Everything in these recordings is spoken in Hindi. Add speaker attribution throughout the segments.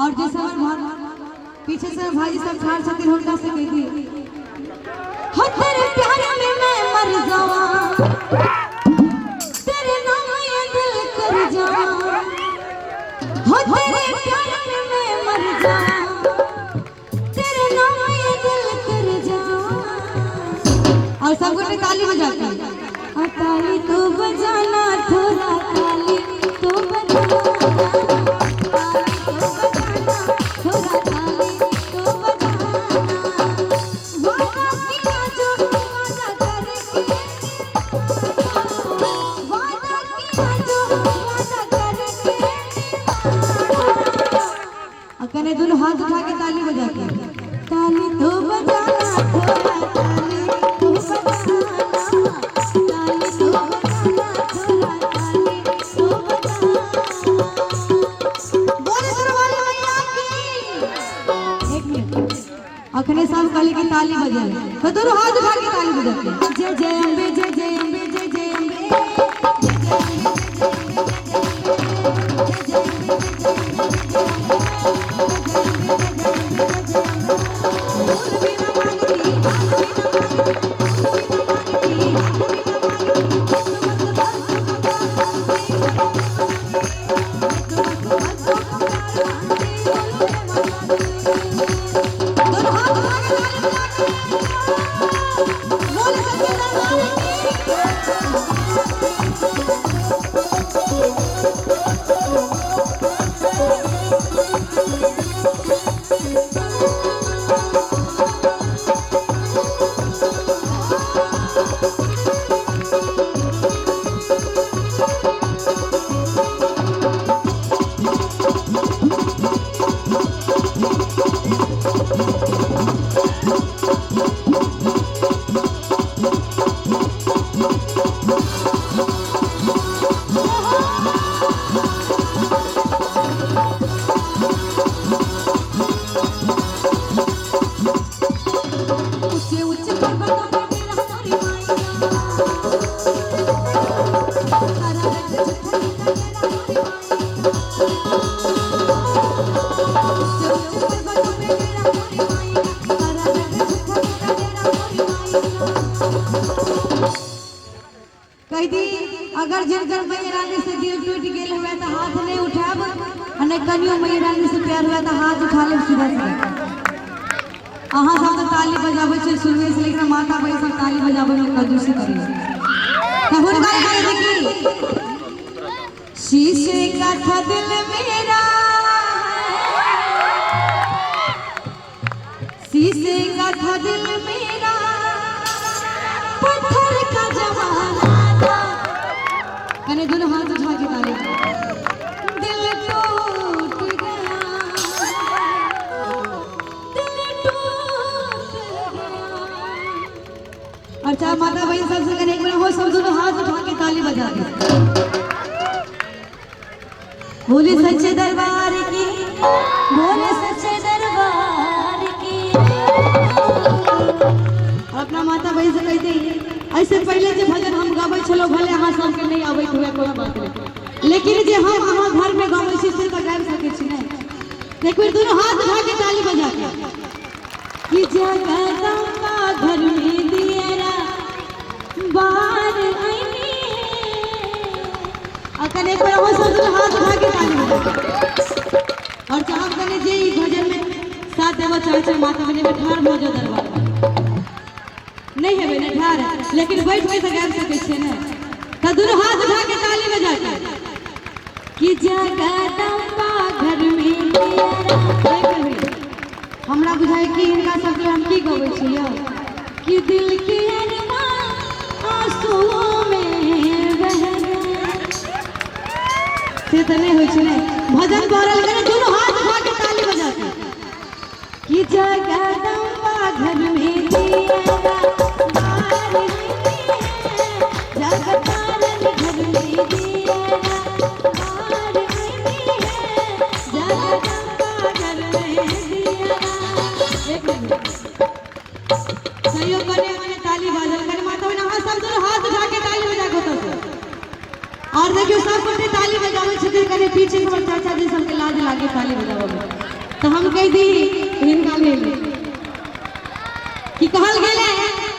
Speaker 1: और जैसे पीछे से भाई सब ठाड़ छथिन हुनका से कह दी हो तेरे प्यार में मैं मर जावा तेरे नाम ये दिल कर जावा हो तेरे प्यार में मैं मर जावा तेरे नाम ये दिल कर जावा। और सब कोई ताली बजाते हैं और ताली तो बजाना थोड़ा ताली तो बजाना कने दोनों हाथ उठा के ताली बजा के ताली तो बजाना थोड़ा ताली तो बजाना ताली तो बजाना थोड़ा ताली तो बजाना बोले दरबार मैया की। एक मिनट अखने सब काली की ताली बजा तो दोनों हाथ उठा के ताली बजा के जय जय अम्बे जय जय अम्बे जय जय अम्बे अगर जिनकर मैरानी से दिल टूट गए हुए तो हाथ नहीं उठाब और नहीं कनियो मैरानी से प्यार हुआ तो हाथ उठा ले सीधा सीधा। अहाँ सब तो ताली बजाबे छे सुनवे से लेकिन माता बहन सब ताली बजाबे में कंजूसी करी कबूल कर देखी शीशे का था दिल मेरा शीशे का था दिल मेरा पत्थर का जमाना कने दोनों हाथ उठा के ताली दिल टूट गया दिल टूट गया। अच्छा माता बहन सबसे कने एक बार वो सब दोनों हाथ उठा के ताली बजा दे बोले सच्चे दरबार की बोले सच्चे दरबार की। अपना माता बहन से कहते ऐसे पहले जो भजन हम गावे छलो भले अहाँ सबके नहीं आबैत हुए कोई बात नहीं लेकिन जे हम अहाँ घर में गावे छी से तो गाबि सकै छी नहीं। एक बार दोनों हाथ उठा के ताली बजा के कि जगदम्बा घर में दियरा बार आईनी अकन एक बार वो सब दोनों हाथ उठा के ताली बजा और चाहब कने जे ई भजन में साथ देवा चाहे छे माता बहन में ठाड़ मौजो दरबार नहीं है बेटा ठाड़ लेकिन बैठ के तो गाबि सकै छी ना तो दोनों हाथ उठा के ताली बजा के कि जगदम्बा घर में दियरा हमरा बुझाय कि इनका सबके हम की गबै छियै कि दिल के अरमान आंसुओं में बह गए से तो नहीं होय छै ने भजन पढ़ल करे दोनों हाथ उठा के ताली बजा के कि जगदम्बा घर में दियरा और देखियो सब कोई ताली बजावे छथिन कने पीछे हमर चाचा जी सबके लाज लागे ताली बजावे। तो हम कह दी हिंदा ले ले कि कहल गेले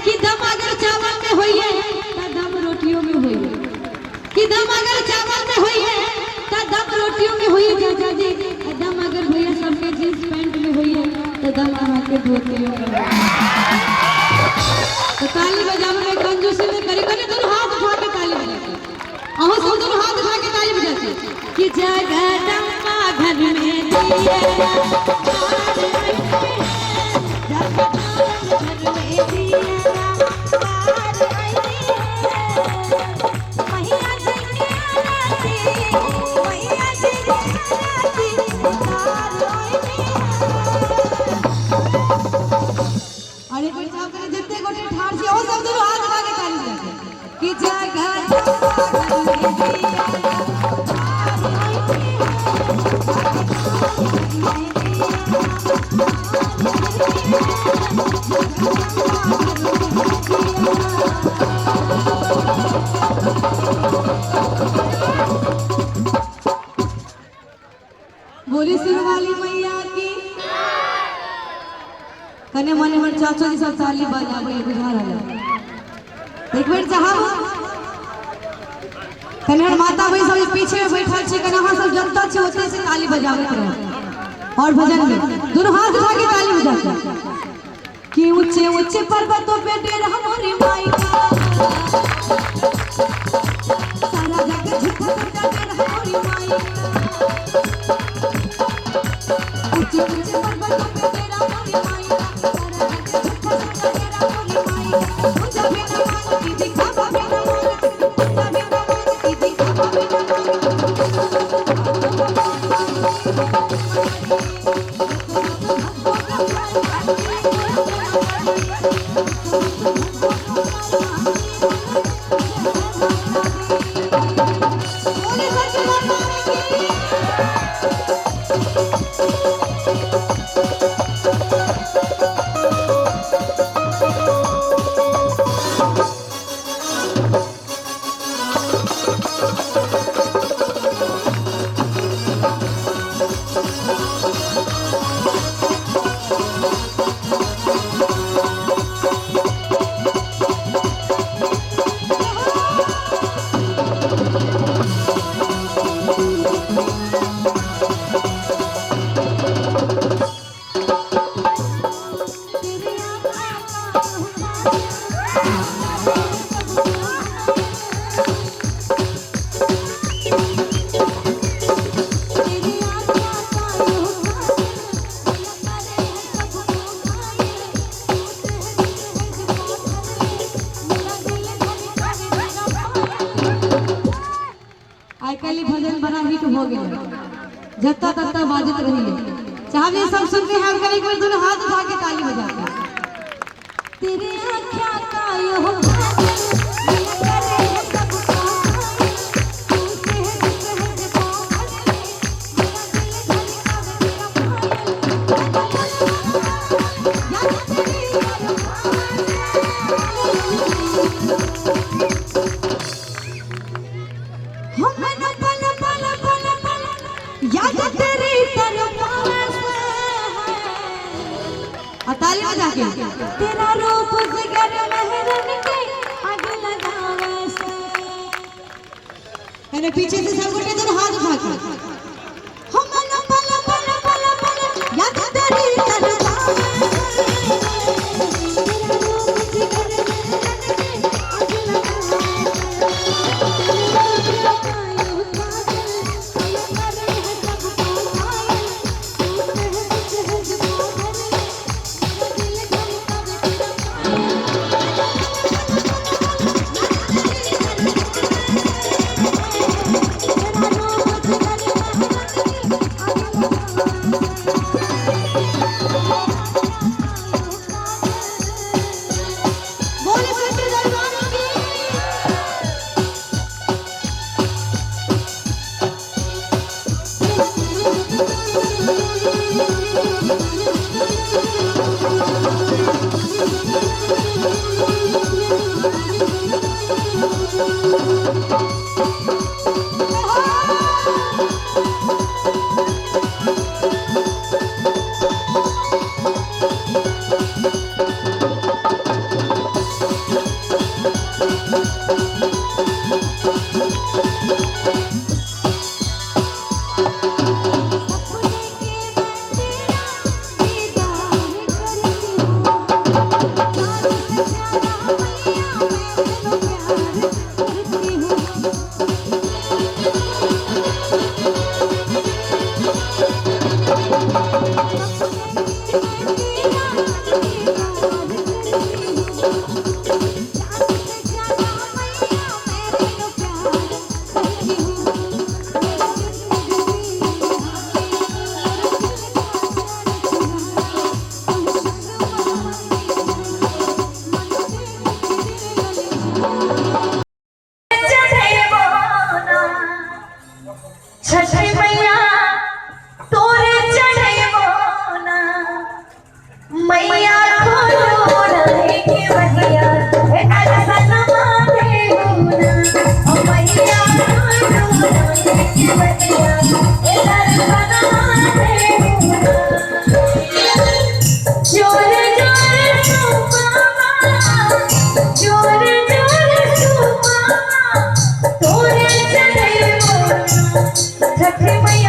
Speaker 1: कि दम अगर चावल में होइए तो दम रोटियों में होइए, कि दम अगर चावल में होइए तो दम रोटियों में होइए चाचा जी, दम अगर भैया सबके जींस पैंट में होइए तो दम अहाँ के धोतियों में। तो ताली बजावे में कंजूसी में करी करी दोनों हाथ उठा के ताली बजाते, अहो सब दोनों हाथ उठा के ताली बजाते कि जगदम्बा घर में दिए अरे कोई साहब करे जितने गोटे ठाड़ से ओ सब दोनों हाथ उठा के ताली बजाते कि जगदम्बा घर में बोली सिरवाली मैया की कने मने मन चाचा जी सब ताली बजावे बुझा रहा एक बेर चाहब कने माता भाई सब पीछे में बैठल छी कने हां सब जनता छी ओते से ताली बजावत रहे और भजन में दोनों हाथ उठा के ताली बजाते कि ऊंचे ऊंचे पर्वतों पे डेरा हमारी माई का सारा जग झुका डेरा हमारी माई ऊंचे ऊंचे पर्वतों पे डेरा हमारी माई का सारा जग झुका डेरा हमारी माई मुझे भी ना मान की दिखा भी ना मान की दिखा भी ना आजकल भजन बड़ा हिट हो गया, जत्ता तत्ता बाजत रही है। चाहे ये सब सुनते हैं हम एक बार दोनों हाथ उठा के ताली बजाते हैं। तेरे आँखों का यो हो ताली बजा के तेरा रूप जिगर महरन के आग लगावे से मैंने पीछे से सब गोटे दोनों हाथ उठा के हम मन पल पल पल पल याद तेरी तरवावे तेरा रूप जिगर महरन के आग लगावे
Speaker 2: छठी मैया